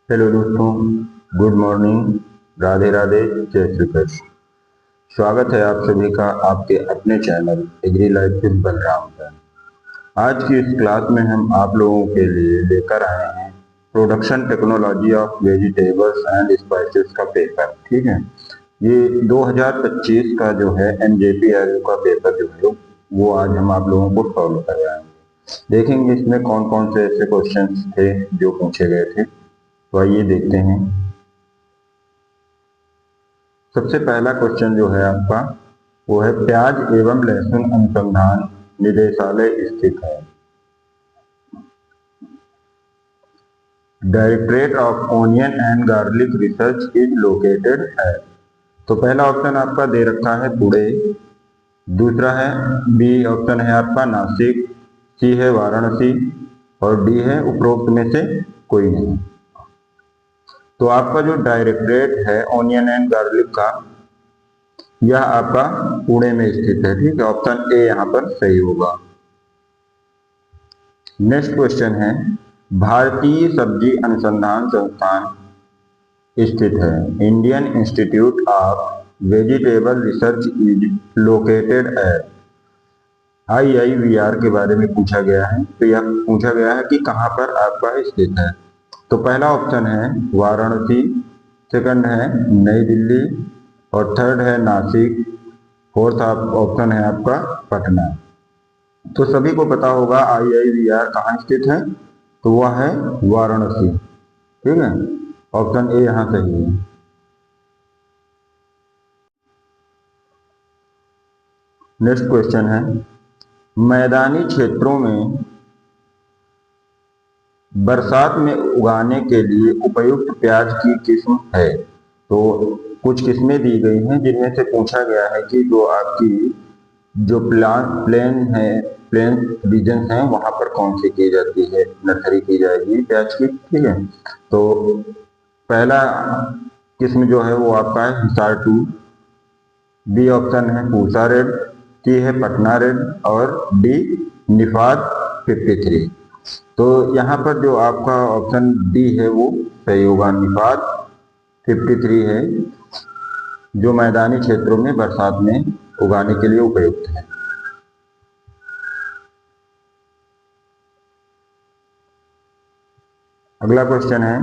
Hello दोस्तों, good morning, Radhe Radhe, जय श्री कृष्ण। स्वागत है आप सभी का आपके अपने channel agri life with Balram पर। आज की इस क्लास में हम आप लोगों के लिए लेकर आए हैं production technology of vegetables and spices का पेपर। ठीक है, ये 2025 का जो है NJPRU का पेपर जो है वो आज हम आप लोगों को सॉल्व करवाएंगे। देखेंगे इसमें कौन कौन से ऐसे क्वेश्चंस थे जो पूछे गए थे, तो आइए देखते हैं। सबसे पहला क्वेश्चन जो है आपका वो है प्याज एवं लहसुन अनुसंधान निदेशालय स्थित है। Directorate of onion and garlic research is located है। तो पहला ऑप्शन आपका दे रखा है पुणे, दूसरा है बी ऑप्शन है आपका नासिक, सी है वाराणसी और डी है उपरोक्त में से कोई नहीं। तो आपका जो डायरेक्टरेट है ओनियन एंड गार्लिक का, यह आपका पुणे में स्थित है। ठीक है, ऑप्शन ए यहाँ पर सही होगा। नेक्स्ट क्वेश्चन है भारतीय सब्जी अनुसंधान संस्थान स्थित है। Indian institute of vegetable research is located at. IIVR के बारे में पूछा गया है, तो यह पूछा गया है कि कहाँ पर आपका स्थित है। तो पहला ऑप्शन है वाराणसी, सेकंड है नई दिल्ली और थर्ड है नासिक, फोर्थ ऑप्शन है आपका पटना। तो सभी को पता होगा IIVR कहाँ स्थित है, तो वह है वाराणसी। ठीक है, ऑप्शन ए यहाँ सही है। नेक्स्ट क्वेश्चन है मैदानी क्षेत्रों में बरसात में उगाने के लिए उपयुक्त प्याज की किस्म है। तो कुछ किस्में दी गई हैं जिनमें से पूछा गया है कि जो आपकी जो प्लेन रीजन है वहां पर कौन सी की जाती है, नर्सरी की जाएगी प्याज की। ठीक है, तो पहला किस्म जो है वो आपका है हिसार 2, बी ऑप्शन है पूसा रेड, सी है पटना रेड और डी निफाद 53। तो यहाँ पर जो आपका ऑप्शन डी है वो सही होगा, निफाद 53 है जो मैदानी क्षेत्रों में बरसात में उगाने के लिए उपयुक्त है। अगला क्वेश्चन है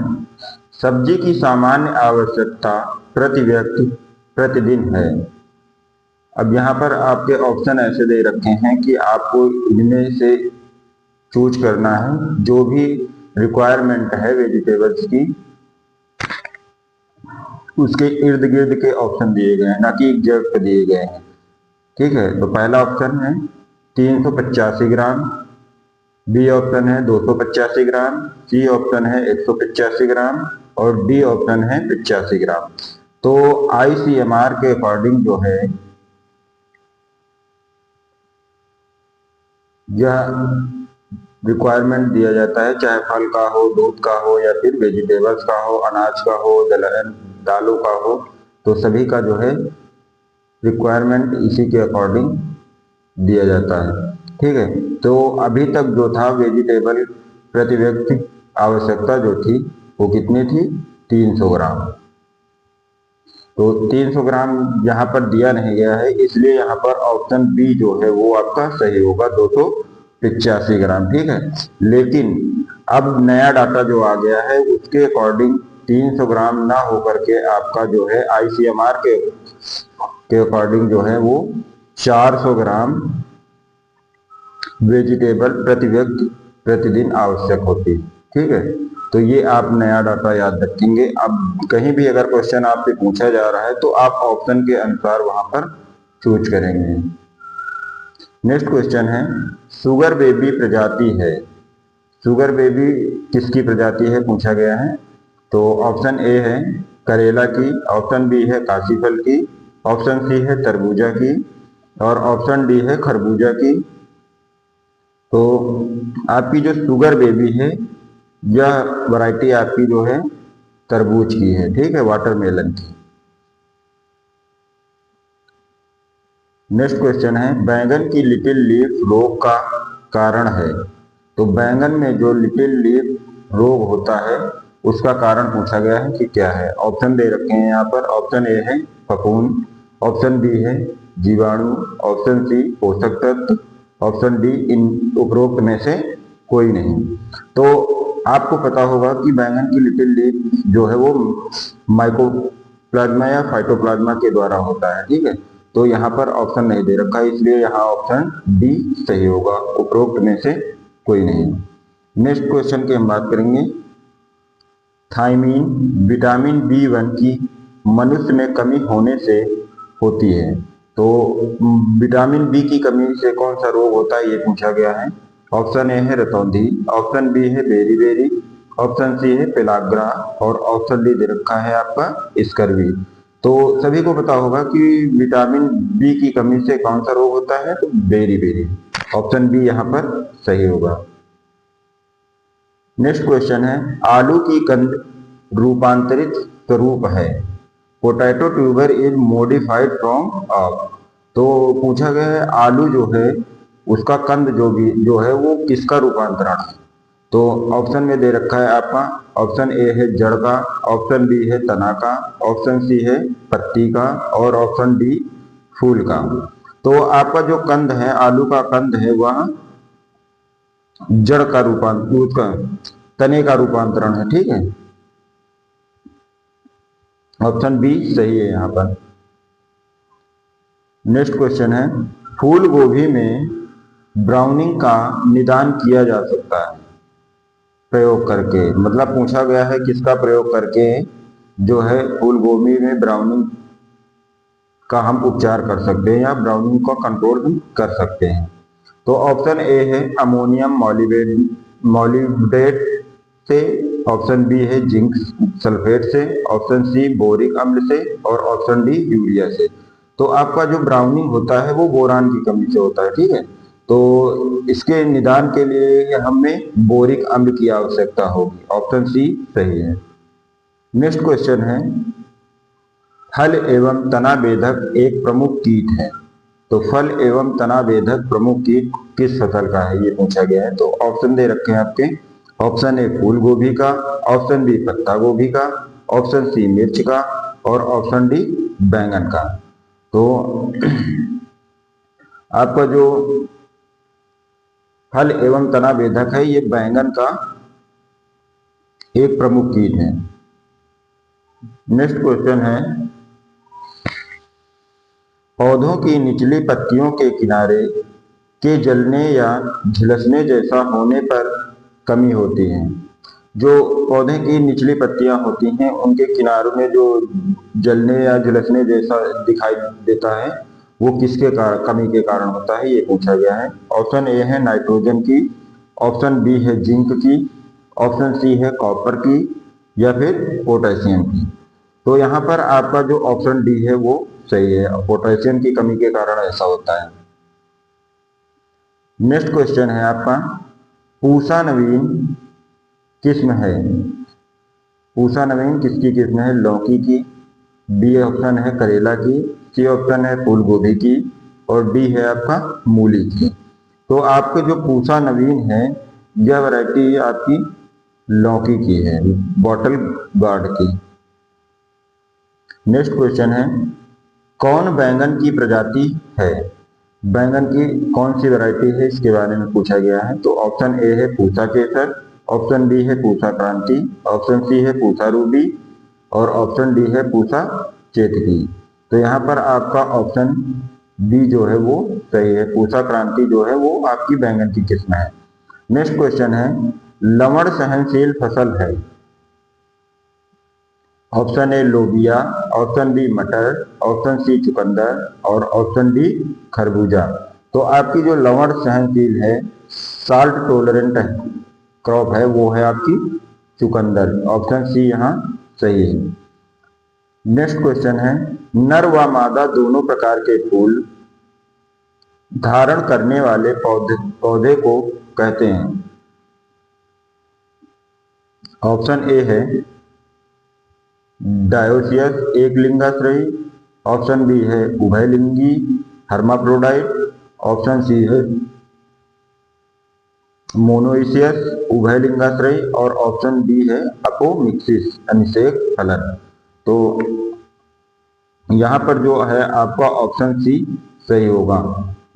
सब्जी की सामान्य आवश्यकता प्रति व्यक्ति प्रतिदिन है। अब यहाँ पर आपके ऑप्शन ऐसे दे रखे हैं कि आपको इनमें से चूज करना है जो भी रिक्वायरमेंट है वेजिटेबल्स की, उसके इर्द गिर्द के ऑप्शन दिए गए हैं, ना कि एग्जैक्ट दिए गए हैं। ठीक है, तो पहला ऑप्शन है 385 ग्राम, बी ऑप्शन है 285 ग्राम, सी ऑप्शन है 185 ग्राम और डी ऑप्शन है 85 ग्राम। तो ICMR के अकॉर्डिंग जो है यह रिक्वायरमेंट दिया जाता है, चाहे फल का हो, दूध का हो या फिर वेजिटेबल्स का हो, अनाज का हो, दालों का हो, तो सभी का जो है रिक्वायरमेंट इसी के अकॉर्डिंग दिया जाता है। ठीक है, तो अभी तक जो था वेजिटेबल प्रति व्यक्ति आवश्यकता जो थी वो कितनी थी, 300 ग्राम। तो 300 ग्राम यहाँ पर दिया नहीं गया है, इसलिए यहाँ पर ऑप्शन बी जो है वो आपका सही होगा, 285 ग्राम। ठीक है, लेकिन अब नया डाटा जो आ गया है उसके अकॉर्डिंग 300 ग्राम ना होकर के आपका जो है ICMR के अकॉर्डिंग जो है वो 400 ग्राम वेजिटेबल प्रति व्यक्ति प्रतिदिन आवश्यक होती है। ठीक है, तो ये आप नया डाटा याद रखेंगे। अब कहीं भी अगर क्वेश्चन आपसे पूछा जा रहा है तो आप ऑप्शन के अनुसार वहां पर चूज करेंगे। नेक्स्ट क्वेश्चन है शुगर बेबी प्रजाति है। शुगर बेबी किसकी प्रजाति है पूछा गया है। तो ऑप्शन ए है करेला की, ऑप्शन बी है काशी फल की, ऑप्शन सी है तरबूजा की और ऑप्शन डी है खरबूजा की। तो आपकी जो शुगर बेबी है यह वैरायटी आपकी जो है तरबूज की है। ठीक है, वाटरमेलन की। नेक्स्ट क्वेश्चन है बैंगन की लिटिल लीफ रोग का कारण है। तो बैंगन में जो लिटिल लीफ रोग होता है उसका कारण पूछा गया है कि क्या है। ऑप्शन दे रखे हैं यहाँ पर। ऑप्शन ए है फफूंद, ऑप्शन बी है जीवाणु, ऑप्शन सी पोषक तत्व, ऑप्शन डी इन उपरोक्त में से कोई नहीं। तो आपको पता होगा कि बैंगन की लिटिल लीफ जो है वो माइकोप्लाज्मा या फाइटोप्लाज्मा के द्वारा होता है, ठीक है। तो यहाँ पर ऑप्शन नहीं दे रखा है, इसलिए यहाँ ऑप्शन डी सही होगा, उपरोक्त में से कोई नहीं। नेक्स्ट क्वेश्चन की हम बात करेंगे। थायमीन विटामिन B1 की मनुष्य में कमी होने से होती है। तो विटामिन बी की कमी से कौन सा रोग होता है ये पूछा गया है। ऑप्शन ए है रतौंधी, ऑप्शन बी है बेरी, ऑप्शन सी है पेलाग्रा और ऑप्शन डी दे रखा है आपका स्कर्वी। तो सभी को पता होगा कि विटामिन बी की कमी से कौन सा रोग होता है, तो बेरी। ऑप्शन बी यहाँ पर सही होगा। नेक्स्ट क्वेश्चन है, आलू की कंद रूपांतरित स्वरूप है। Potato tuber is modified from of. तो पूछा गया है आलू जो है उसका कंद जो है वो किसका रूपांतरण है। तो ऑप्शन में दे रखा है आपका। ऑप्शन ए है जड़ का, ऑप्शन बी है तना का, ऑप्शन सी है पत्ती का और ऑप्शन डी फूल का। तो आपका जो कंद है, आलू का कंद है, वह जड़ का तने का रूपांतरण है, ठीक है। ऑप्शन बी सही है यहाँ पर। नेक्स्ट क्वेश्चन है, फूल गोभी में ब्राउनिंग का निदान किया जा सकता है प्रयोग करके। मतलब पूछा गया है किसका प्रयोग करके जो है फूल गोभी में ब्राउनिंग का हम उपचार कर सकते हैं या ब्राउनिंग का कंट्रोल हम कर सकते हैं। तो ऑप्शन ए है अमोनियम मॉलिब्डेट से, ऑप्शन बी है जिंक सल्फेट से, ऑप्शन सी बोरिक अम्ल से और ऑप्शन डी यूरिया से। तो आपका जो ब्राउनिंग होता है वो बोरान की कमी से होता है, ठीक है। तो इसके निदान के लिए हमें बोरिक अम्ल की आवश्यकता होगी। ऑप्शन सी सही है। नेक्स्ट क्वेश्चन है, फल एवं तना बेधक एक प्रमुख कीट है। तो फल एवं तना बेधक प्रमुख कीट किस फसल का है ये पूछा गया है। तो ऑप्शन दे रखे हैं आपके। ऑप्शन ए फूल गोभी का, ऑप्शन बी पत्ता गोभी का, ऑप्शन सी मिर्च का और ऑप्शन डी बैंगन का। तो आपका जो फल एवं तना बेधक है ये बैंगन का एक प्रमुख कीट है। नेक्स्ट क्वेश्चन है, पौधों की निचली पत्तियों के किनारे के जलने या झुलसने जैसा होने पर कमी होती है। जो पौधे की निचली पत्तियां होती हैं उनके किनारों में जो जलने या झुलसने जैसा दिखाई देता है वो किसके कमी के कारण होता है ये पूछा गया है। ऑप्शन ए है नाइट्रोजन की, ऑप्शन बी है जिंक की, ऑप्शन सी है कॉपर की या फिर पोटेशियम की। तो यहाँ पर आपका जो ऑप्शन डी है वो सही है, पोटेशियम की कमी के कारण ऐसा होता है। नेक्स्ट क्वेश्चन है आपका, पूसा नवीन किस्म है। पूसा नवीन किसकी किस्म है? लौकी की, बी ऑप्शन है करेला की, सी ऑप्शन है फूल गोभी की और डी है आपका मूली की। तो आपके जो पूसा नवीन है यह वैरायटी आपकी लौकी की है, बॉटल गार्ड की। नेक्स्ट क्वेश्चन है, कौन बैंगन की प्रजाति है? बैंगन की कौन सी वैरायटी है इसके बारे में पूछा गया है। तो ऑप्शन ए है पूसा केसर, ऑप्शन बी है पूसा क्रांति, ऑप्शन सी है पूसा रूबी और ऑप्शन डी है पूसा चेतकी। तो यहाँ पर आपका ऑप्शन बी जो है वो सही है, पूसा क्रांति जो है वो आपकी बैंगन की किस्म है। नेक्स्ट क्वेश्चन है, लवण सहनशील फसल है। ऑप्शन ए लोबिया, ऑप्शन बी मटर, ऑप्शन सी चुकंदर और ऑप्शन डी खरबूजा। तो आपकी जो लवण सहनशील है, साल्ट टोलरेंट क्रॉप है, वो है आपकी चुकंदर। ऑप्शन सी यहाँ सही है। नेक्स्ट क्वेश्चन है, नर व मादा दोनों प्रकार के फूल धारण करने वाले पौधे को कहते हैं। ऑप्शन ए है डायोसियस एक लिंगाश्रयी, ऑप्शन बी है उभयलिंगी हर्माफ्रोडाइट, ऑप्शन सी है मोनोइसियस उभयलिंगाश्रयी और ऑप्शन डी है अपोमिक्सिस अनिषेक फलन। तो यहाँ पर जो है आपका ऑप्शन सी सही होगा,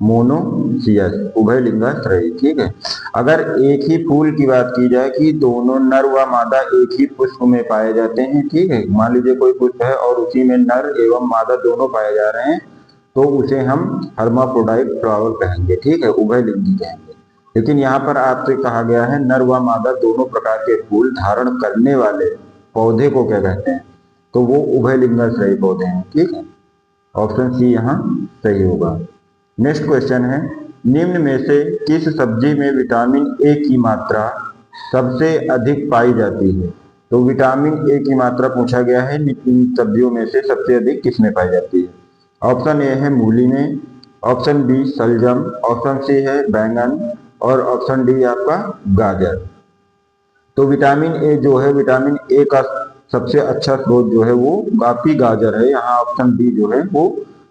मोनोसियस उभयलिंगाश्रयी। ठीक है, अगर एक ही फूल की बात की जाए कि दोनों नर व मादा एक ही पुष्प में पाए जाते हैं, ठीक है, मान लीजिए कोई पुष्प है और उसी में नर एवं मादा दोनों पाए जा रहे हैं, तो उसे हम हर्माफ्रोडाइट फ्लावर कहेंगे, ठीक है, उभयलिंगी कहेंगे। लेकिन यहाँ पर आपसे कहा गया है नर व मादा दोनों प्रकार के फूल धारण करने वाले पौधे को क्या कहते हैं, तो वो उभयलिंगाश्रयी पौधे हैं। ठीक है, ऑप्शन सी यहाँ सही होगा। नेक्स्ट क्वेश्चन है, निम्न में से किस सब्जी में विटामिन ए की मात्रा सबसे अधिक पाई जाती है। तो विटामिन ए की मात्रा पूछा गया है, इन सब्जियों में से सबसे अधिक किसमें पाई जाती है। ऑप्शन ए है मूली में, ऑप्शन बी शलजम, ऑप्शन सी है बैंगन और ऑप्शन डी आपका गाजर। तो विटामिन ए जो है, विटामिन ए का सबसे अच्छा स्रोत जो है वो आपकी गाजर है। यहाँ ऑप्शन बी जो है वो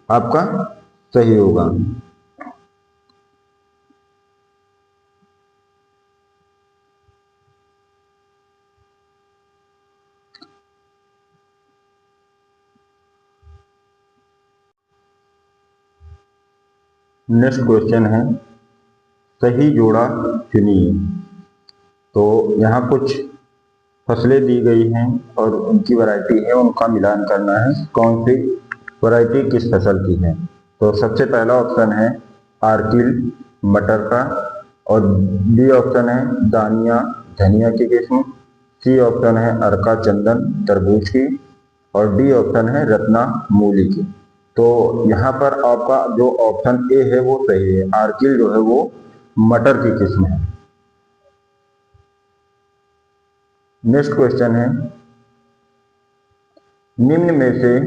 आपका सही होगा। नेक्स्ट क्वेश्चन है, सही जोड़ा चुनिए। तो यहाँ कुछ फसलें दी गई हैं और उनकी वैरायटी है, उनका मिलान करना है कौन सी वैरायटी किस फसल की है। तो सबसे पहला ऑप्शन है आर्किल मटर का, और बी ऑप्शन है दानिया धनिया की किस्म, सी ऑप्शन है अर्का चंदन तरबूज की, और डी ऑप्शन है रत्ना मूली की। तो यहाँ पर आपका जो ऑप्शन ए है वो सही है, आर्किल जो है वो मटर की किस्म है। नेक्स्ट क्वेश्चन है, निम्न में से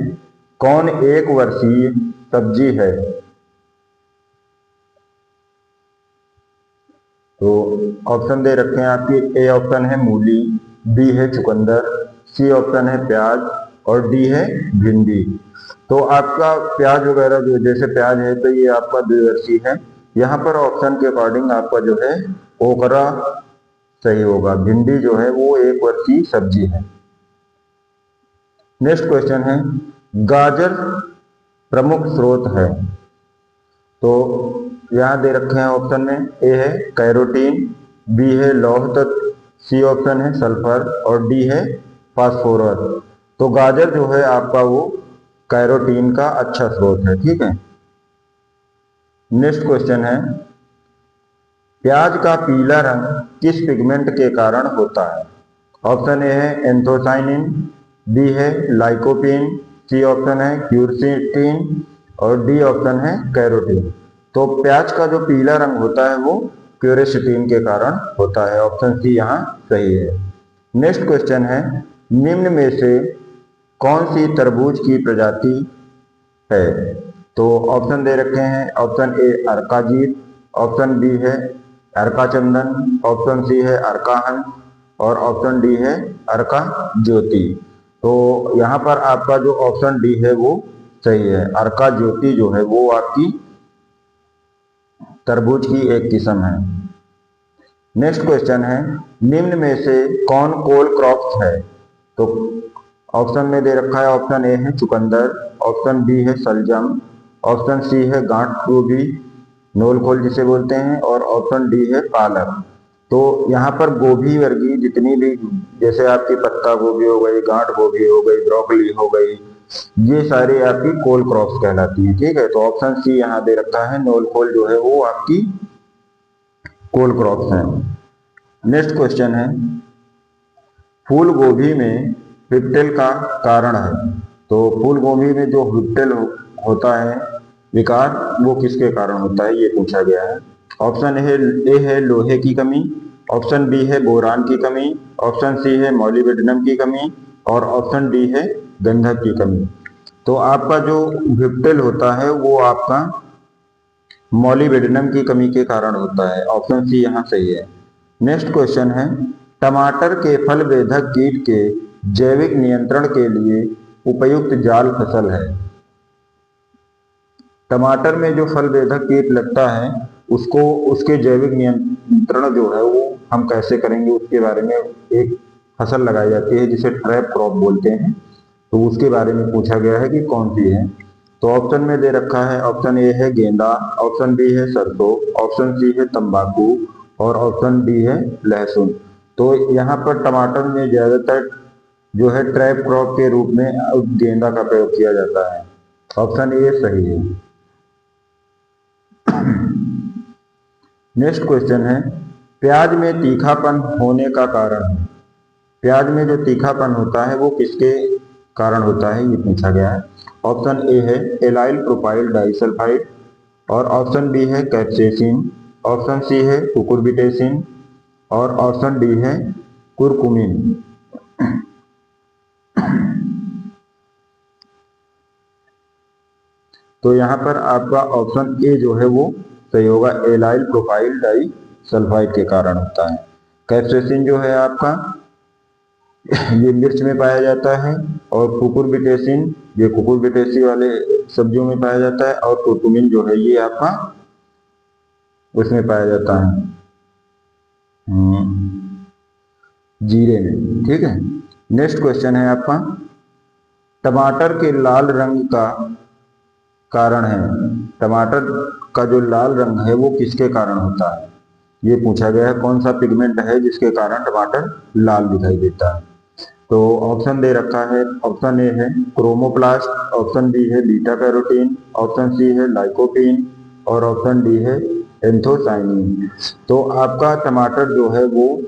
कौन एक वर्षीय सब्जी है। तो ऑप्शन दे रखे हैं आपके, ए ऑप्शन है मूली, बी है चुकंदर, सी ऑप्शन है प्याज और डी है भिंडी। तो आपका प्याज वगैरह जो जैसे प्याज है तो ये आपका द्विवर्षीय है। यहाँ पर ऑप्शन के अकॉर्डिंग आपका जो है ओकरा सही होगा, भिंडी जो है वो एक वर्षीय सब्जी है। नेक्स्ट क्वेश्चन है, गाजर प्रमुख स्रोत है। तो यहाँ दे रखे हैं ऑप्शन में, ए है कैरोटीन, बी है लौह तत्व, सी ऑप्शन है सल्फर और डी है फास्फोरस। तो गाजर जो है आपका वो कैरोटीन का अच्छा स्रोत है। ठीक है, नेक्स्ट क्वेश्चन है, प्याज का पीला रंग किस पिगमेंट के कारण होता है। ऑप्शन ए है एंथोसाइनिन, बी है लाइकोपीन, सी ऑप्शन है क्यूरसेटिन और डी ऑप्शन है कैरोटीन। तो प्याज का जो पीला रंग होता है वो क्यूरसेटिन के कारण होता है, ऑप्शन सी यहाँ सही है। नेक्स्ट क्वेश्चन है, निम्न में से कौन सी तरबूज की प्रजाति है। तो ऑप्शन दे रखे हैं, ऑप्शन ए अर्काजीत, ऑप्शन बी है अर्का चंदन, ऑप्शन सी है अर्काहन और ऑप्शन डी है अर्का ज्योति। तो यहाँ पर आपका जो ऑप्शन डी है वो सही है, अर्का ज्योति जो है वो आपकी तरबूज की एक किस्म है। नेक्स्ट क्वेश्चन है, निम्न में से कौन कोल क्रॉप्स है। तो ऑप्शन में दे रखा है, ऑप्शन ए है चुकंदर, ऑप्शन बी है शलजम, ऑप्शन सी है गांठ गोभी नोलखोल जिसे बोलते हैं और ऑप्शन डी है पालक। तो यहाँ पर गोभी वर्गीय जितनी भी, जैसे आपकी पत्ता गोभी हो गई, गांठ गोभी हो गई, ब्रोकली हो गई, ये सारी आपकी कोल क्रॉप्स कहलाती है। ठीक है, तो ऑप्शन सी यहाँ दे रखा है, नोलखोल जो है वो आपकी कोल क्रॉप्स हैं। नेक्स्ट क्वेश्चन है, फूल गोभी में विप्टेल का कारण है। तो फूल गोभी में जो विप्टेल होता है विकार, वो किसके कारण होता है ये पूछा गया है। ऑप्शन ए है लोहे की कमी, ऑप्शन बी है बोरान की कमी, ऑप्शन सी है मॉलिब्डेनम की कमी और ऑप्शन डी है गंधक की कमी। तो आपका जो विप्टेल होता है वो आपका मॉलिब्डेनम की कमी के कारण होता है, ऑप्शन सी यहाँ सही है। नेक्स्ट क्वेश्चन है, टमाटर के फल बेधक कीट के जैविक नियंत्रण के लिए उपयुक्त जाल फसल है। टमाटर में जो फल बेधक कीट लगता है उसको उसके जैविक नियंत्रण जो है वो हम कैसे करेंगे उसके बारे में एक फसल लगाई जाती है जिसे ट्रैप क्रॉप बोलते हैं, तो उसके बारे में पूछा गया है कि कौन सी है। तो ऑप्शन में दे रखा है, ऑप्शन ए है गेंदा, ऑप्शन बी है सरसों, ऑप्शन सी है तंबाकू और ऑप्शन डी है लहसुन। तो यहाँ पर टमाटर में ज्यादातर जो है ट्रैप क्रॉप के रूप में गेंदा का प्रयोग किया जाता है। ऑप्शन ए सही है। नेक्स्ट क्वेश्चन है, प्याज में तीखापन होने का कारण है। प्याज में जो तीखापन होता है वो किसके कारण होता है, ये पूछा गया है। ऑप्शन ए है एलाइल प्रोपाइल डाइसल्फाइड और ऑप्शन बी है कैप्सेसिन, ऑप्शन सी है कुकुरबिटेसिन और ऑप्शन डी है कुरकुमिन। तो यहाँ पर आपका ऑप्शन ए जो है वो सही होगा, एलाइल प्रोपाइल डाइसल्फाइड के कारण होता है। कैप्सेसिन जो है आपका ये मिर्च में पाया जाता है और कुकुरबिटेसिन ये कुकुरबिटेसी वाले सब्जियों में पाया जाता है और कुरकुमिन जो है ये आपका उसमें पाया जाता है जीरे में। ठीक है, नेक्स्ट क्वेश्चन है आपका, टमाटर के लाल रंग का कारण है। टमाटर का जो लाल रंग है वो किसके कारण होता है, ये पूछा गया है। कौन सा पिगमेंट है जिसके कारण टमाटर लाल दिखाई देता है। तो ऑप्शन दे रखा है, ऑप्शन ए है क्रोमोप्लास्ट, ऑप्शन बी है बीटा कैरोटीन, ऑप्शन सी है लाइकोपीन और ऑप्शन डी है एंथोसाइनिन। तो आपका टमाटर जो है वो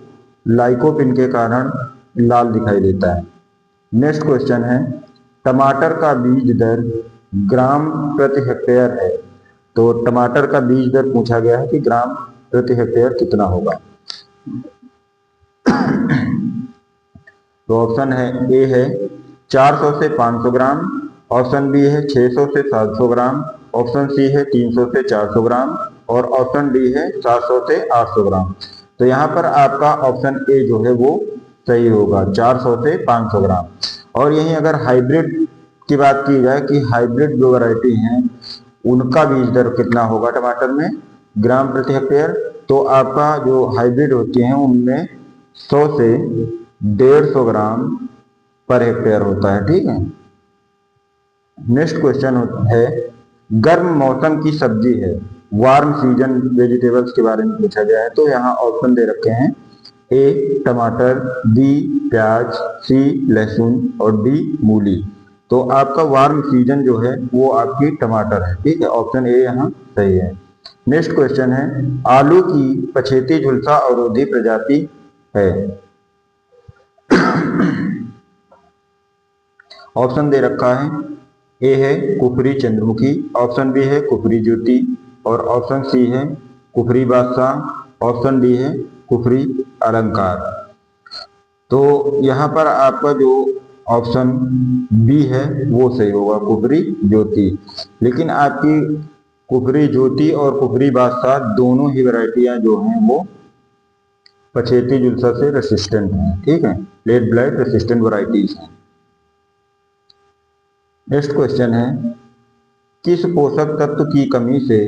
लाइकोपिन के कारण लाल दिखाई देता है। नेक्स्ट क्वेश्चन है, टमाटर का बीज दर ग्राम प्रति हेक्टेयर है। तो टमाटर का बीज दर पूछा गया है कि ग्राम प्रति हेक्टेयर कितना होगा। तो ऑप्शन है ए है 400 से 500 ग्राम, ऑप्शन बी है 600 से 700 ग्राम, ऑप्शन सी है 300 से 400 ग्राम और ऑप्शन डी है 700 से 800 ग्राम। तो यहाँ पर आपका ऑप्शन ए जो है वो सही होगा, 400 से 500 ग्राम। और यही अगर हाइब्रिड की बात की जाए कि हाइब्रिड जो वैरायटी हैं उनका बीज दर कितना होगा टमाटर में ग्राम प्रति हेक्टेयर, तो आपका जो हाइब्रिड होती हैं उनमें 100 से 150 ग्राम पर हेक्टेयर होता है। ठीक है, नेक्स्ट क्वेश्चन है, गर्म मौसम की सब्जी है, वार्म सीजन वेजिटेबल्स के बारे में पूछा गया है। तो यहाँ ऑप्शन दे रखे हैं, ए टमाटर, बी प्याज, सी लहसुन और डी मूली। तो आपका वार्म सीजन जो है वो आपकी टमाटर है। ठीक है, ऑप्शन ए यहाँ सही है। नेक्स्ट क्वेश्चन है, आलू की पछेती झुलसा अवरोधी प्रजाति है। ऑप्शन दे रखा है, ए है कुफरी चंद्रमुखी, ऑप्शन बी है कुफरी ज्योति और ऑप्शन सी है कुफरी बादशाह, ऑप्शन डी है कुफरी अलंकार। तो यहाँ पर आपका जो ऑप्शन बी है वो सही होगा, कुफरी ज्योति। लेकिन आपकी कुफरी ज्योति और कुफरी बादशाह दोनों ही वैरायटियां जो हैं वो पछेती जुलसा से रेसिस्टेंट हैं। ठीक है, लेट ब्लाइट रेसिस्टेंट वैरायटीज हैं। नेक्स्ट क्वेश्चन है, किस पोषक तत्व की कमी से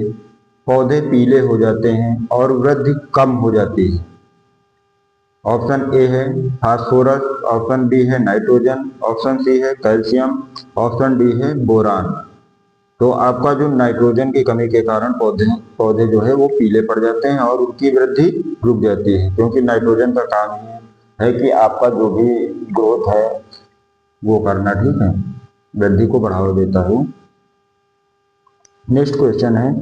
पौधे पीले हो जाते हैं और वृद्धि कम हो जाती है। ऑप्शन ए है फास्फोरस, ऑप्शन बी है नाइट्रोजन, ऑप्शन सी है कैल्शियम, ऑप्शन डी है बोरान। तो आपका जो नाइट्रोजन की कमी के कारण पौधे जो है वो पीले पड़ जाते हैं और उनकी वृद्धि रुक जाती है, क्योंकि नाइट्रोजन का काम है कि आपका जो भी ग्रोथ है वो करना। ठीक है, वृद्धि को बढ़ावा देता है। नेक्स्ट क्वेश्चन है,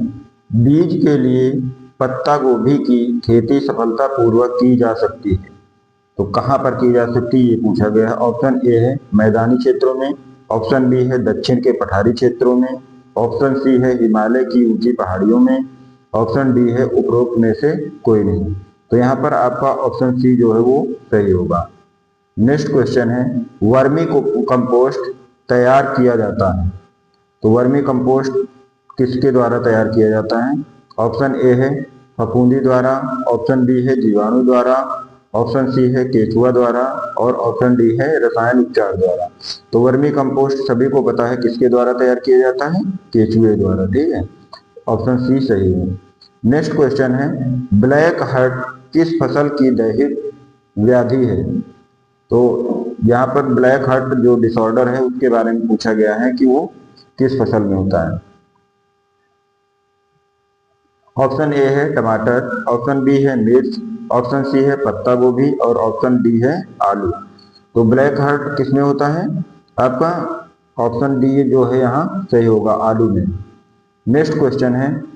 बीज के लिए पत्ता गोभी की खेती सफलतापूर्वक की जा सकती है, तो कहाँ पर की जा सकती है ये पूछा गया है। ऑप्शन ए है मैदानी क्षेत्रों में, ऑप्शन बी है दक्षिण के पठारी क्षेत्रों में, ऑप्शन सी है हिमालय की ऊंची पहाड़ियों में, ऑप्शन डी है उपरोक्त में से कोई नहीं। तो यहाँ पर आपका ऑप्शन सी जो है वो सही होगा। नेक्स्ट क्वेश्चन है, वर्मी कंपोस्ट तैयार किया जाता है, तो वर्मी कंपोस्ट किसके द्वारा तैयार किया जाता है। ऑप्शन ए है फफूंदी द्वारा, ऑप्शन बी है जीवाणु द्वारा, ऑप्शन सी है केचुआ द्वारा और ऑप्शन डी है रसायन उपचार द्वारा। तो वर्मी कंपोस्ट सभी को पता है किसके द्वारा तैयार किया जाता है, केचुए द्वारा। ठीक है, ऑप्शन सी सही है। नेक्स्ट क्वेश्चन है, ब्लैक हार्ट किस फसल की दैहिक व्याधि है? तो यहाँ पर ब्लैक हार्ट जो डिसऑर्डर है उसके बारे में पूछा गया है कि वो किस फसल में होता है। ऑप्शन ए है टमाटर, ऑप्शन बी है मिर्च, ऑप्शन सी है पत्ता गोभी और ऑप्शन डी है आलू। तो ब्लैक हार्ट किस में होता है? आपका ऑप्शन डी जो है यहाँ सही होगा, आलू में। नेक्स्ट क्वेश्चन है,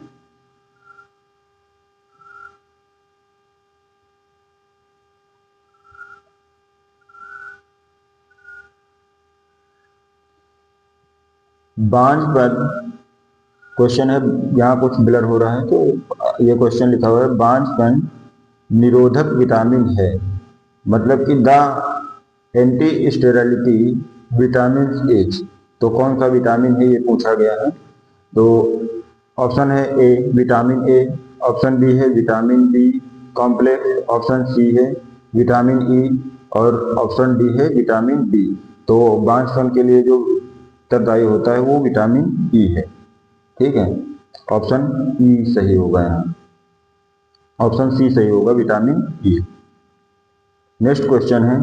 बांझपन क्वेश्चन है, यहाँ कुछ ब्लर हो रहा है तो ये क्वेश्चन लिखा हुआ है, बांझपन निरोधक विटामिन है, मतलब कि the anti sterility vitamin H. तो कौन सा विटामिन है ये पूछा गया है। तो ऑप्शन है A vitamin A, option B है vitamin B complex, option C है विटामिन ई और ऑप्शन डी है विटामिन बी। तो बांझपन के लिए जो उत्तरदायी होता है वो विटामिन ई है। ठीक है, ऑप्शन ई सही होगा यहाँ, ऑप्शन सी सही होगा, विटामिन ई। नेक्स्ट क्वेश्चन है,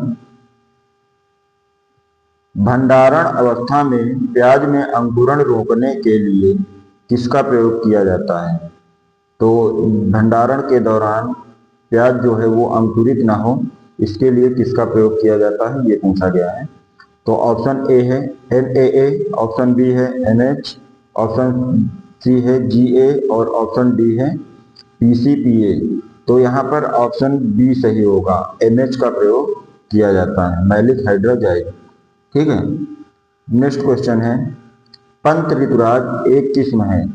भंडारण अवस्था में प्याज में अंकुरण रोकने के लिए किसका प्रयोग किया जाता है? तो भंडारण के दौरान प्याज जो है वो अंकुरित ना हो, इसके लिए किसका प्रयोग किया जाता है ये पूछा गया है। तो ऑप्शन ए है NaA, ऑप्शन बी है NH, ऑप्शन सी है GA और ऑप्शन डी है PCPA। तो यहाँ पर ऑप्शन बी सही होगा, NH का प्रयोग किया जाता है, मैलिक हाइड्रोजाइड। ठीक है, नेक्स्ट क्वेश्चन है, पंत ऋतुराज एक किस्म है,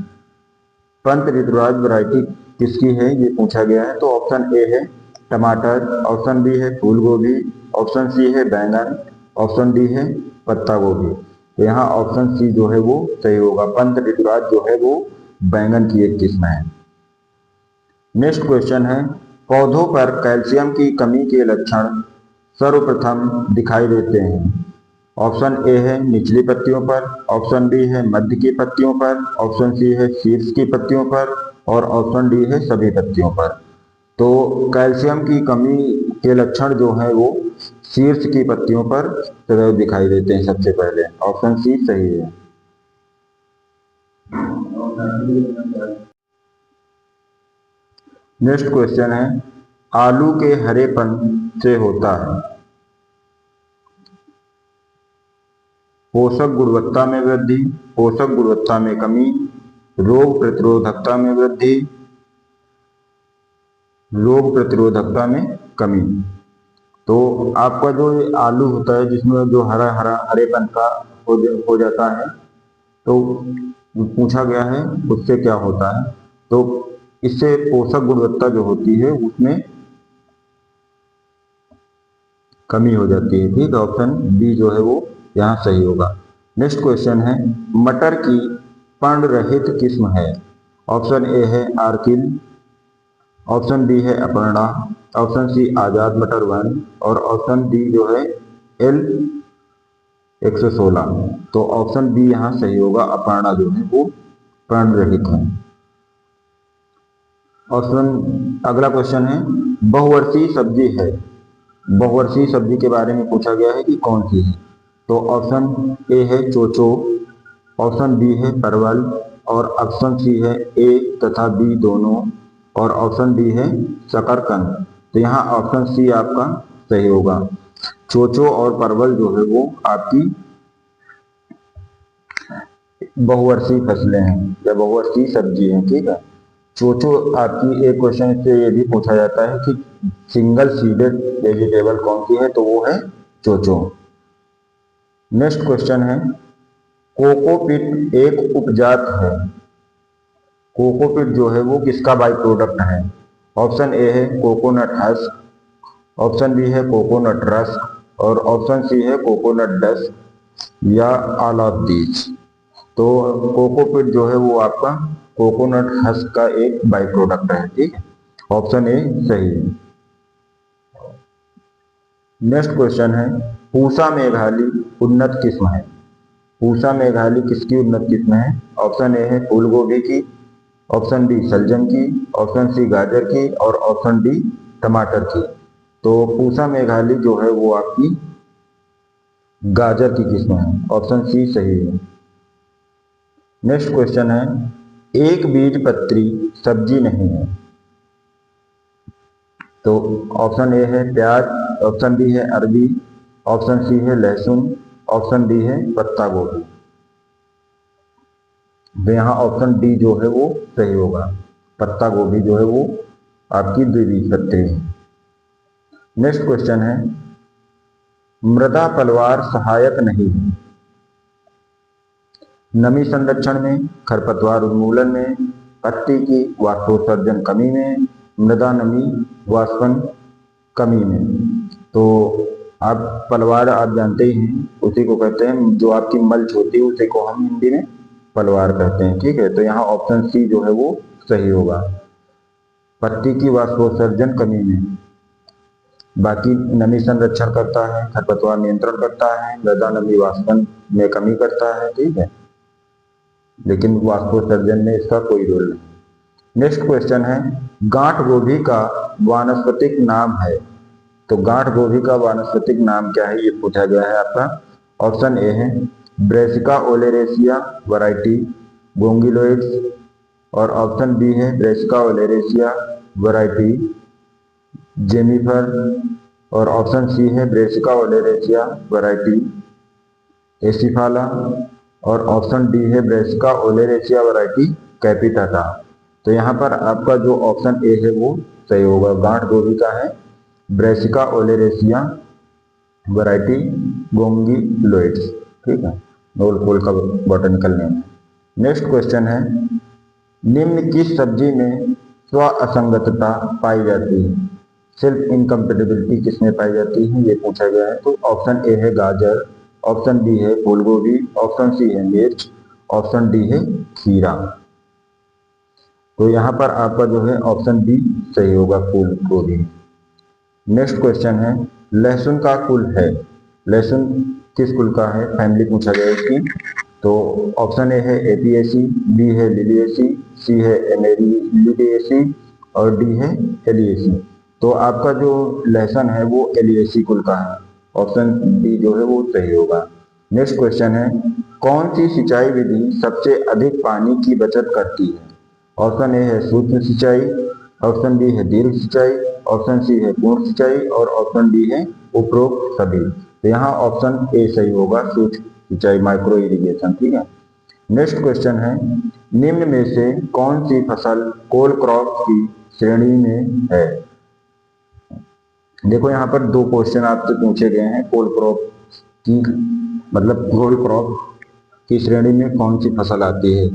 पंत ऋतुराज वैरायटी किसकी है ये पूछा गया है। तो ऑप्शन ए है टमाटर, ऑप्शन बी है फूल गोभी, ऑप्शन सी है बैंगन, ऑप्शन डी है पत्ता गोभी। तो यहाँ ऑप्शन सी जो है वो सही होगा, पंत ऋतुराज जो है वो बैंगन की एक किस्म है। नेक्स्ट क्वेश्चन है, पौधों पर कैल्शियम की कमी के लक्षण सर्वप्रथम दिखाई देते हैं। ऑप्शन ए है निचली पत्तियों पर, ऑप्शन बी है मध्य की पत्तियों पर, ऑप्शन सी है शीर्ष की पत्तियों पर और ऑप्शन डी है सभी पत्तियों पर। तो कैल्शियम की कमी के लक्षण जो है वो शीर्ष की पत्तियों पर सदैव दिखाई देते हैं सबसे पहले, ऑप्शन सी सही है। नेक्स्ट क्वेश्चन है, आलू के हरेपन से होता है पोषक गुणवत्ता में वृद्धि, पोषक गुणवत्ता में कमी, रोग प्रतिरोधकता में वृद्धि, रोग प्रतिरोधकता में कमी। तो आपका जो आलू होता है जिसमें जो हरा हरा हरेपन का हो जाता है, तो पूछा गया है उससे क्या होता है। तो इससे पोषक गुणवत्ता जो होती है उसमें कमी हो जाती है। ठीक है, ऑप्शन बी जो है वो यहाँ सही होगा। नेक्स्ट क्वेश्चन है, मटर की पर्ण रहित किस्म है। ऑप्शन ए है आर्किल, ऑप्शन बी है अपर्णा, ऑप्शन सी आजाद मटर 1 और ऑप्शन डी जो है L116। तो ऑप्शन बी यहाँ सही होगा, अपर्णा जो है वो पर्ण रहित है। ऑप्शन अगला क्वेश्चन है, बहुवर्षीय सब्जी है, बहुवर्षीय सब्जी के बारे में पूछा गया है कि कौन सी है। तो ऑप्शन ए है चोचो, ऑप्शन बी है परवल और ऑप्शन सी है ए तथा बी दोनों और ऑप्शन डी है शकरकंद। तो यहाँ ऑप्शन सी आपका सही होगा, चोचो और परवल जो है वो आपकी बहुवर्षीय फसलें हैं या बहुवर्षीय सब्जी हैं। ठीक है, चोचो आपकी एक क्वेश्चन से ये भी पूछा जाता है कि सिंगल सीडेड वेजिटेबल कौन सी है, तो वो है चोचो। नेक्स्ट क्वेश्चन है, कोकोपीट एक उपजात है, कोकोपीट जो है वो किसका बाई प्रोडक्ट है। ऑप्शन ए है कोकोनट हस्क, ऑप्शन बी है कोकोनट रस्क और ऑप्शन सी है कोकोनट डस्ट या ऑल ऑफ दीज। तो कोकोपीट जो है वो आपका कोकोनट हस्क का एक बाई प्रोडक्ट है। ठीक है, ऑप्शन ए सही है। नेक्स्ट क्वेश्चन है, पूसा मेघाली उन्नत किस्म है, पूसा मेघाली किसकी उन्नत किस्म है। ऑप्शन ए है फूल गोभी की, ऑप्शन बी शलजम की, ऑप्शन सी गाजर की और ऑप्शन डी टमाटर की। तो पूसा मेघाली जो है वो आपकी गाजर की किस्म है, ऑप्शन सी सही है। नेक्स्ट क्वेश्चन है, एक बीज पत्री सब्जी नहीं है। तो ऑप्शन ए है प्याज, ऑप्शन बी है अरबी, ऑप्शन सी है लहसुन, ऑप्शन डी है पत्ता गोभी। तो यहाँ ऑप्शन डी जो है वो सही होगा, पत्ता गोभी जो है वो आपकी द्विबीजपत्री है। नेक्स्ट क्वेश्चन है, मृदा पलवार सहायक नहीं है। नमी संरक्षण में, खरपतवार उन्मूलन में, पत्ती की वाष्पोत्सर्जन कमी में, मृदा नमी वाष्पन कमी में। तो आप पलवार आप जानते ही हैं, उसी को कहते हैं, जो आपकी मल्च होती है उसी को हम हिंदी में पलवार कहते हैं। ठीक है, तो यहाँ ऑप्शन सी जो है वो सही होगा, पत्ती की वाष्पोत्सर्जन कमी में। बाकी नमी संरक्षण करता है, खरपतवार नियंत्रण करता है, मृदा नमी वाष्पन में कमी करता है। ठीक है, लेकिन वाष्पोत्सर्जन में इसका कोई रोल नहीं। नेक्स्ट क्वेश्चन है, गांठ गोभी का वानस्पतिक नाम है। तो गांठ गोभी का वानस्पतिक नाम क्या है, ये पूछा गया है आपका। ऑप्शन ए है ब्रेसिका ओलेरेसिया वैरायटी गोंगिलोइड्स, और ऑप्शन बी है ब्रेसिका ओलेरेसिया वैरायटी जेमिफर, और ऑप्शन सी है ब्रेसिका ओलेरेसिया वैरायटी एसिफाला, और ऑप्शन डी है ब्रेसिका ओलेरेसिया वैरायटी कैपिटाटा। तो यहाँ पर आपका जो ऑप्शन ए है वो सही होगा, गांठ गोभी का है ब्रेसिका ओलेरेसिया वैरायटी गोंगिलोइड्स। ठीक है, नोल फूल का बॉटनिकल नेम है। नेक्स्ट क्वेश्चन है, निम्न किस सब्जी में स्व असंगतता पाई जाती है, सेल्फ इनकम्पेटिबिलिटी किसमें पाई जाती है, ये पूछा गया है। तो ऑप्शन ए है गाजर, ऑप्शन बी है फूल गोभी, ऑप्शन सी है मिर्च, ऑप्शन डी है खीरा। तो यहाँ पर आपका जो है ऑप्शन बी सही होगा, फूल गोभी। नेक्स्ट क्वेश्चन है, लहसुन का कुल है, लहसुन किस कुल का है, फैमिली पूछा गया इसकी। तो ऑप्शन ए है एपिएसी, बी है लिलिएसी, सी है एमेरिलिडिएसी और डी है एलिएसी। तो आपका जो लहसुन है वो एलिएसी कुल का है, ऑप्शन डी जो है वो सही होगा। नेक्स्ट क्वेश्चन है, कौन सी सिंचाई विधि सबसे अधिक पानी की बचत करती है। ऑप्शन ए है सूक्ष्म सिंचाई, ऑप्शन बी है दीर्घ सिंचाई, ऑप्शन सी है पूर्ण सिंचाई और ऑप्शन डी है उपरोक्त सभी। तो यहाँ ऑप्शन ए सही होगा, सूक्ष्म सिंचाई माइक्रो इरिगेशन। ठीक है, नेक्स्ट क्वेश्चन है, निम्न में से कौन सी फसल कोल क्रॉप की श्रेणी में है। देखो यहाँ पर दो क्वेश्चन आपसे पूछे गए हैं, कोल क्रॉप की मतलब कोल क्रॉप की श्रेणी में कौन सी फसल आती है।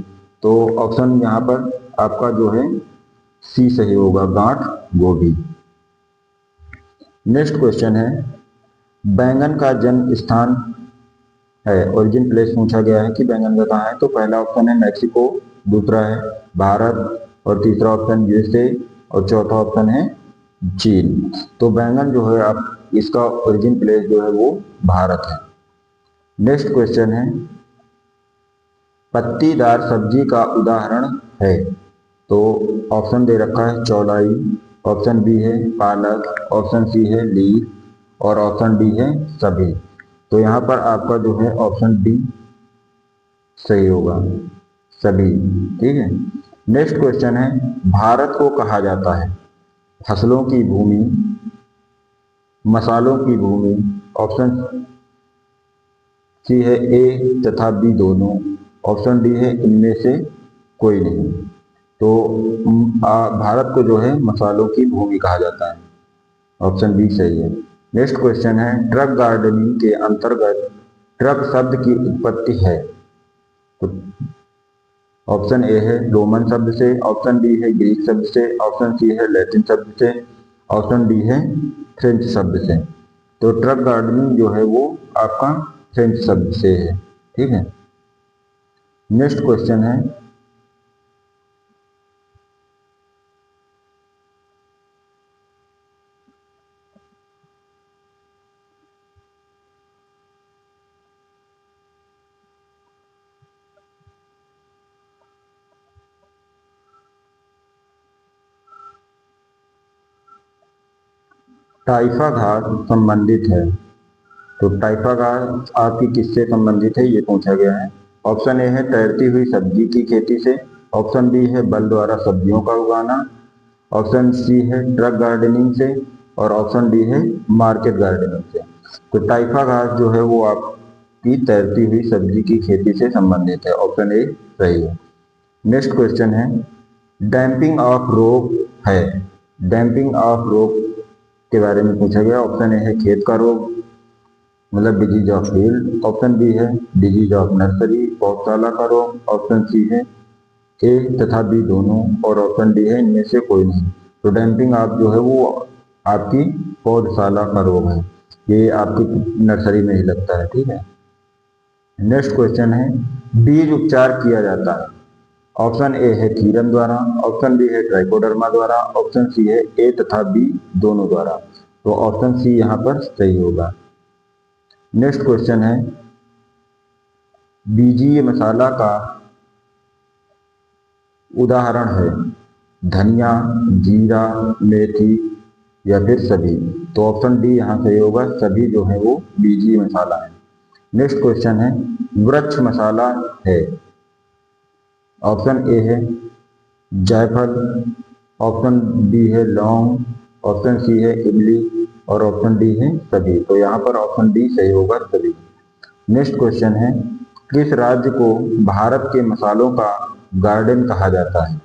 तो ऑप्शन यहाँ पर आपका जो है सी सही होगा, गांठ गोभी। नेक्स्ट क्वेश्चन है, बैंगन का जन्म स्थान है, ओरिजिन प्लेस पूछा गया है कि बैंगन का कहाँ है। तो पहला ऑप्शन है मैक्सिको, दूसरा है भारत और तीसरा ऑप्शन यूएसए और चौथा ऑप्शन है चीन। तो बैंगन जो है आप इसका ओरिजिन प्लेस जो है वो भारत है। नेक्स्ट क्वेश्चन है, पत्तीदार सब्जी का उदाहरण है। तो ऑप्शन दे रखा है चौलाई, ऑप्शन बी है पालक, ऑप्शन सी है लीफ और ऑप्शन डी है सभी। तो यहाँ पर आपका जो है ऑप्शन डी सही होगा, सभी। ठीक है, नेक्स्ट क्वेश्चन है, भारत को कहा जाता है फसलों की भूमि, मसालों की भूमि। ऑप्शन सी है ए तथा बी दोनों, ऑप्शन डी है इनमें से कोई नहीं। तो भारत को जो है मसालों की भूमि कहा जाता है, ऑप्शन बी सही है। नेक्स्ट क्वेश्चन है, ट्रक गार्डनिंग के अंतर्गत ट्रक शब्द की उत्पत्ति है। तो ऑप्शन ए है रोमन शब्द से, ऑप्शन बी है ग्रीक शब्द से, ऑप्शन सी है लैटिन शब्द से, ऑप्शन डी है फ्रेंच शब्द से। तो ट्रक गार्डनिंग जो है वो आपका फ्रेंच शब्द से है। ठीक है, नेक्स्ट क्वेश्चन है, टाइफा घास संबंधित है। तो टाइफा घास आपकी किससे संबंधित है ये पूछा गया है। ऑप्शन ए है तैरती हुई सब्जी की खेती से, ऑप्शन बी है बल द्वारा सब्जियों का उगाना, ऑप्शन सी है ट्रक गार्डनिंग से, और ऑप्शन डी है मार्केट गार्डनिंग से। तो टाइफा घास जो है वो आपकी तैरती हुई सब्जी की खेती से संबंधित है, ऑप्शन ए सही है। नेक्स्ट क्वेश्चन है डैम्पिंग ऑफ रोग है। डैम्पिंग ऑफ रोग के बारे में पूछा गया। ऑप्शन ए है खेत का रोग मतलब disease of field, option B है डिजीज ऑफ नर्सरी पौधशाला का रोग, ऑप्शन सी है ए तथा बी दोनों, और ऑप्शन डी है इनमें से कोई नहीं। तो डैम्पिंग आप जो है वो आपकी पौधशाला का रोग है, ये आपकी नर्सरी में ही लगता है, ठीक है। नेक्स्ट क्वेश्चन है बीज उपचार किया जाता है। ऑप्शन ए है कीरम द्वारा, ऑप्शन बी है ट्राइकोडर्मा द्वारा, ऑप्शन सी है ए तथा बी दोनों द्वारा। तो ऑप्शन सी यहाँ पर सही होगा। नेक्स्ट क्वेश्चन है बीजीय मसाला का उदाहरण है धनिया, जीरा, मेथी या फिर सभी। तो ऑप्शन डी यहाँ सही होगा, सभी जो है वो बीजीय मसाला है। नेक्स्ट क्वेश्चन है वृक्ष मसाला है। ऑप्शन ए है जायफल, ऑप्शन बी है लौंग, ऑप्शन सी है इमली, और ऑप्शन डी है सभी। तो यहाँ पर ऑप्शन डी सही होगा, सभी। नेक्स्ट क्वेश्चन है किस राज्य को भारत के मसालों का गार्डन कहा जाता है।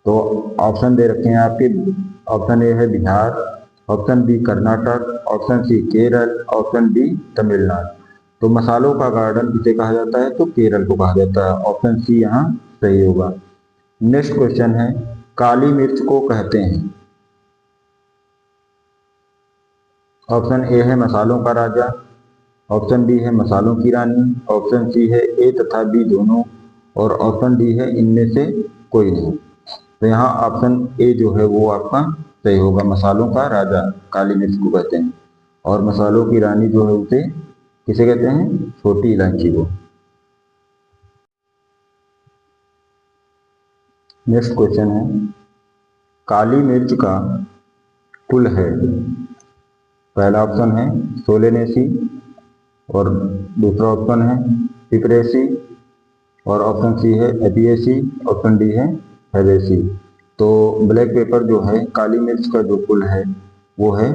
तो ऑप्शन दे रखे हैं आपके। ऑप्शन ए है Bihar, option B Karnataka, option C Kerala, option D Tamil Nadu. तो मसालों का गार्डन किसे कहा जाता है, तो केरल को कहा जाता है, ऑप्शन सी यहाँ सही होगा। नेक्स्ट क्वेश्चन है काली मिर्च को कहते हैं। ऑप्शन ए है मसालों का राजा, ऑप्शन बी है मसालों की रानी, ऑप्शन सी है ए तथा बी दोनों, और ऑप्शन डी है इनमें से कोई नहीं। तो यहाँ ऑप्शन ए जो है वो आपका सही होगा, मसालों का राजा काली मिर्च को कहते हैं, और मसालों की रानी जो है उसे किसे कहते हैं, छोटी इलायची को। नेक्स्ट क्वेश्चन है काली मिर्च का कुल है। पहला ऑप्शन है सोलेनेसी, और दूसरा ऑप्शन है पिपरेसी, और ऑप्शन सी है एपिएसी, ऑप्शन डी है हेवेसी। तो ब्लैक पेपर जो है काली मिर्च का जो कुल है वो है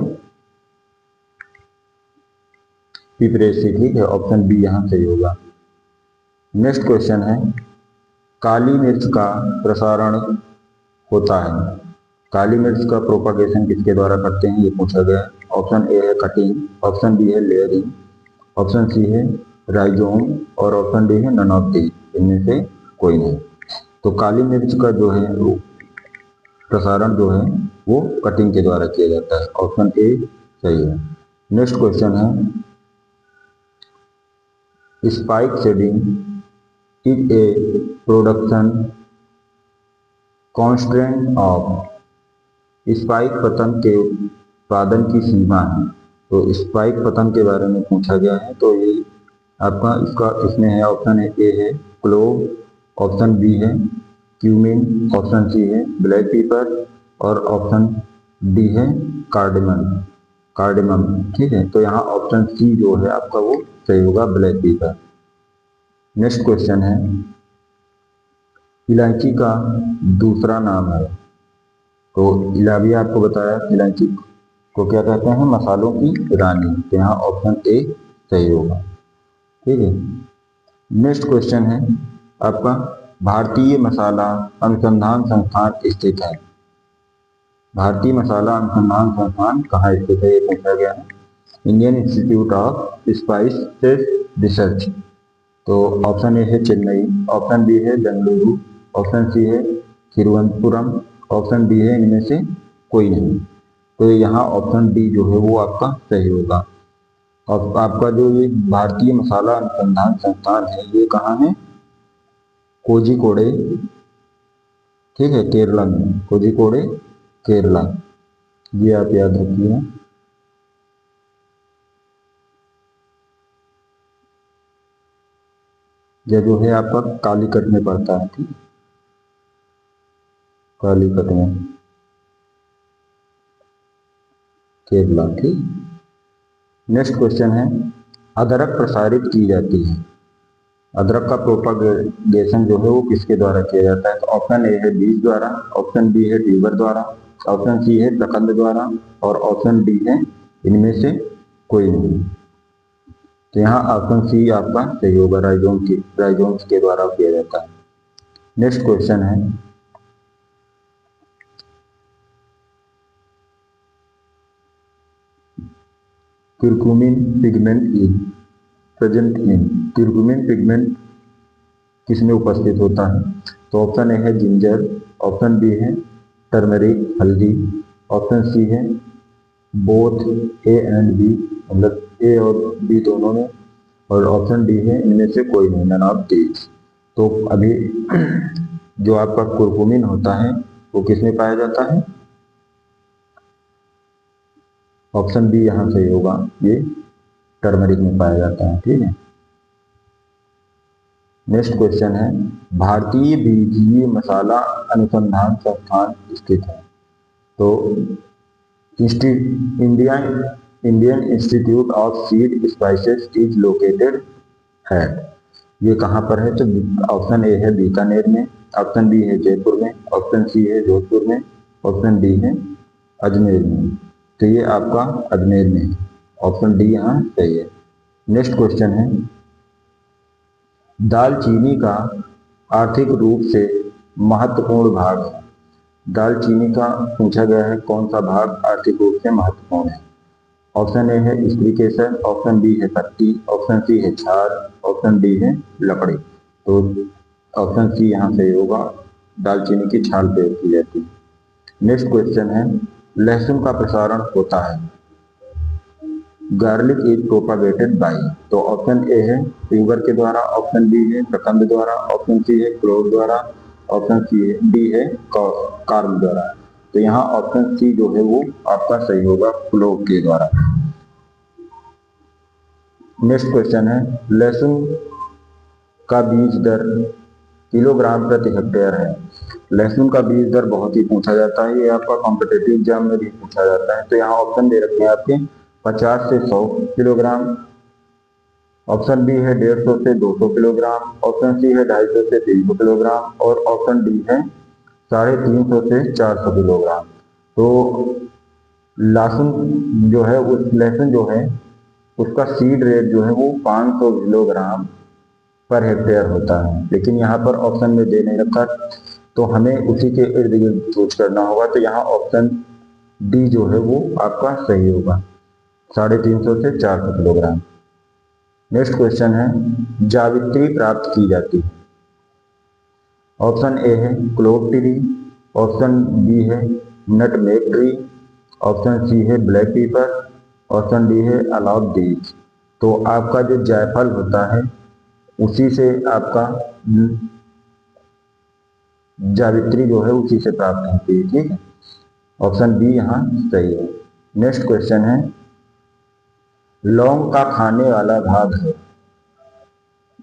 पिपरेसी, ठीक है, ऑप्शन बी यहाँ सही होगा। नेक्स्ट क्वेश्चन है काली मिर्च का प्रसारण होता है। काली मिर्च का प्रोपागेशन किसके द्वारा करते हैं ये पूछा गया है। ऑप्शन ए है कटिंग, ऑप्शन बी है लेयरिंग, ऑप्शन सी है राइजोम, और ऑप्शन डी है नन ऑफ दी, इनमें से कोई नहीं। तो काली मिर्च का जो है वो प्रसारण जो है वो कटिंग के द्वारा किया जाता है, ऑप्शन ए सही है। नेक्स्ट क्वेश्चन है spike shedding is a production constant of. Spike पतंग के उत्पादन की सीमा है। तो स्पाइक पतंग के बारे में पूछा गया है। तो ये आपका इसमें है ऑप्शन ए है क्लोव, ऑप्शन बी है क्यूमिन, ऑप्शन सी है ब्लैक पेपर, और ऑप्शन डी है कार्डेमम, ठीक है। तो यहाँ ऑप्शन सी जो है आपका वो सही होगा, ब्लैक पेपर। नेक्स्ट क्वेश्चन है इलायची का दूसरा नाम है। तो अभी आपको बताया इलायची को क्या कहते हैं, मसालों की रानी। तो यहाँ ऑप्शन ए सही होगा, ठीक है। नेक्स्ट क्वेश्चन है आपका भारतीय मसाला अनुसंधान संस्थान स्थित है। भारतीय मसाला अनुसंधान संस्थान कहाँ स्थित है ये पूछा गया है। Indian institute of spices research. तो ऑप्शन ए है चेन्नई, ऑप्शन बी है बेंगलुरु, ऑप्शन सी है तिरुवनंतपुरम, ऑप्शन डी है इनमें से कोई नहीं। तो यहाँ ऑप्शन डी जो है वो आपका सही होगा। और आपका जो ये भारतीय मसाला अनुसंधान संस्थान है ये कहाँ है, कोझिकोडे, ठीक है, केरला में, कोझिकोडे केरला, ये आप याद रखिए। यह जो है आपका कालीकट में पड़ता है, ठीक, कालीकट में। केरला। ठीक। नेक्स्ट क्वेश्चन है, अदरक प्रसारित की जाती है, अदरक का प्रोपागेशन जो है वो किसके द्वारा किया जाता है? तो ऑप्शन ए है बीज द्वारा, ऑप्शन बी है ट्यूबर द्वारा, ऑप्शन सी है प्रकंद द्वारा और ऑप्शन डी है इनमें से कोई नहीं। तो यहाँ ऑप्शन सी आपका सही होगा, राइजोम्स के द्वारा किया जाता है। नेक्स्ट क्वेश्चन है, क्यूरक्यूमिन pigment is present in, क्यूरक्यूमिन pigment किसमें उपस्थित होता है? तो ऑप्शन ए है जिंजर, ऑप्शन बी है टर्मरिक हल्दी, ऑप्शन सी है बोथ ए एंड बी, मतलब ए और बी दोनों में, और ऑप्शन डी है इनमें से कोई नहीं, नन ऑफ दीज। तो अभी जो आपका कुरकुमिन होता है वो किसमें पाया जाता है? ऑप्शन बी यहाँ सही होगा, ये टर्मरिक में पाया जाता है। ठीक है। नेक्स्ट क्वेश्चन है, भारतीय बीजीय मसाला अनुसंधान संस्थान स्थित है? तो Indian institute of seed spices is located at, ये कहाँ पर है? तो ऑप्शन ए है बीकानेर में, ऑप्शन बी है जयपुर में, ऑप्शन सी है जोधपुर में, ऑप्शन डी है अजमेर में। तो ये आपका अजमेर में है, ऑप्शन डी यहाँ सही है। नेक्स्ट क्वेश्चन है, दालचीनी का आर्थिक रूप से महत्वपूर्ण भाग है, दालचीनी का पूछा गया है कौन सा भाग आर्थिक रूप से महत्वपूर्ण है? ऑप्शन ए है स्त्री केसर, ऑप्शन बी है पत्ती, ऑप्शन सी है छाल, ऑप्शन डी है लकड़ी। तो ऑप्शन सी यहाँ सही होगा, दालचीनी की छाल प्रयोग की जाती है। नेक्स्ट क्वेश्चन है, लहसुन का प्रसारण होता है, गार्लिक इज प्रोपागेटेड बाई? तो ऑप्शन ए है ट्यूबर के द्वारा, ऑप्शन बी है प्रकंद द्वारा, ऑप्शन सी है क्लोव द्वारा, ऑप्शन सी है डी है कार्म द्वारा। तो यहाँ ऑप्शन सी जो है वो आपका सही होगा, क्लोव के द्वारा। नेक्स्ट क्वेश्चन है, लहसुन का बीज दर किलोग्राम प्रति हेक्टेयर है, लहसुन का बीज दर बहुत ही पूछा जाता है, ये आपका कॉम्पिटेटिव एग्जाम में भी पूछा जाता है। तो यहाँ ऑप्शन दे रखे हैं आपके 50 से 100 किलोग्राम, ऑप्शन बी है 150 से 200 किलोग्राम, ऑप्शन सी है 250 से 300 किलोग्राम और ऑप्शन डी है 350 से 400 किलोग्राम। तो लहसुन जो है, उस लहसुन जो है उसका सीड रेट जो है वो 500 किलोग्राम पर हेक्टेयर होता है, लेकिन यहाँ पर ऑप्शन में दे नहीं रखा, तो हमें उसी के इर्द गिर्द सोच करना होगा। तो यहाँ ऑप्शन डी जो है वो आपका सही होगा, 350 से 400 किलोग्राम। नेक्स्ट क्वेश्चन है, जावित्री प्राप्त की जाती है, ऑप्शन ए है क्लोव ट्री, ऑप्शन बी है नटमेग ट्री, ऑप्शन सी है ब्लैक पीपर, ऑप्शन डी है ऑल ऑफ दीज। तो आपका जो जायफल होता है उसी से आपका जावित्री जो है उसी से प्राप्त होती है। ठीक है, ऑप्शन बी यहाँ सही है। नेक्स्ट क्वेश्चन है, लौंग का खाने वाला भाग है,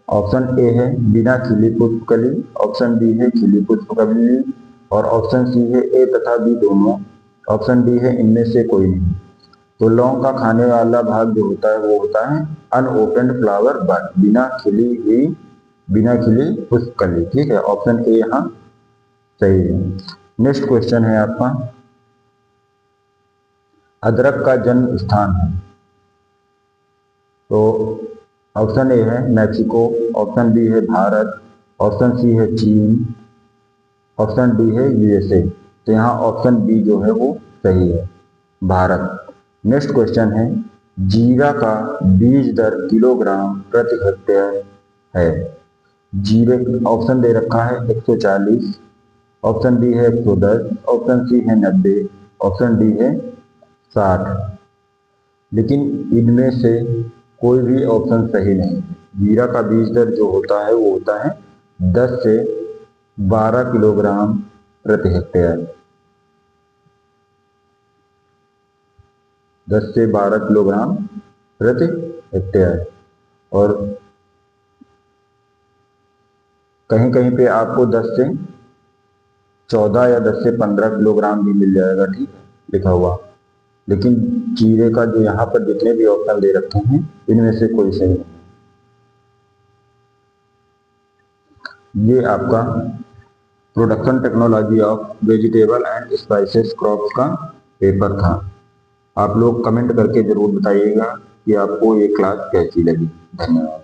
ऑप्शन ए है बिना खिली पुष्पकली, ऑप्शन बी है खिली पुष्पकली और ऑप्शन सी है ए तथा बी दोनों, ऑप्शन डी है इनमें से कोई नहीं। तो लौंग का खाने वाला भाग जो होता है वो होता है अनओपन्ड फ्लावर बड, बिना खिली पुष्पकली। ठीक है, ऑप्शन ए यहाँ सही है। नेक्स्ट क्वेश्चन है आपका, अदरक का जन्म स्थान है, तो ऑप्शन ए है मैक्सिको, ऑप्शन बी है भारत, ऑप्शन सी है चीन, ऑप्शन डी है यूएसए। तो यहाँ ऑप्शन बी जो है वो सही है, भारत। नेक्स्ट क्वेश्चन है, जीरा का बीज दर किलोग्राम प्रति हेक्टेयर है, जीरे ऑप्शन दे रखा है 140, ऑप्शन बी है 110, ऑप्शन सी है 90, ऑप्शन डी है 60। लेकिन इनमें से कोई भी ऑप्शन सही नहीं है। जीरा का बीज दर जो होता है वो होता है 10 से 12 किलोग्राम प्रति हेक्टेयर, 10 से 12 किलोग्राम प्रति हेक्टेयर। और कहीं कहीं पे आपको 10 से 14 या 10 से 15 किलोग्राम भी मिल जाएगा, ठीक है, लिखा हुआ। लेकिन जीरे का जो यहाँ पर जितने भी ऑप्शन दे रखे हैं इनमें से कोई सही नहीं। ये आपका production technology of vegetable and spices crops का पेपर था। आप लोग कमेंट करके जरूर बताइएगा कि आपको ये क्लास कैसी लगी। धन्यवाद।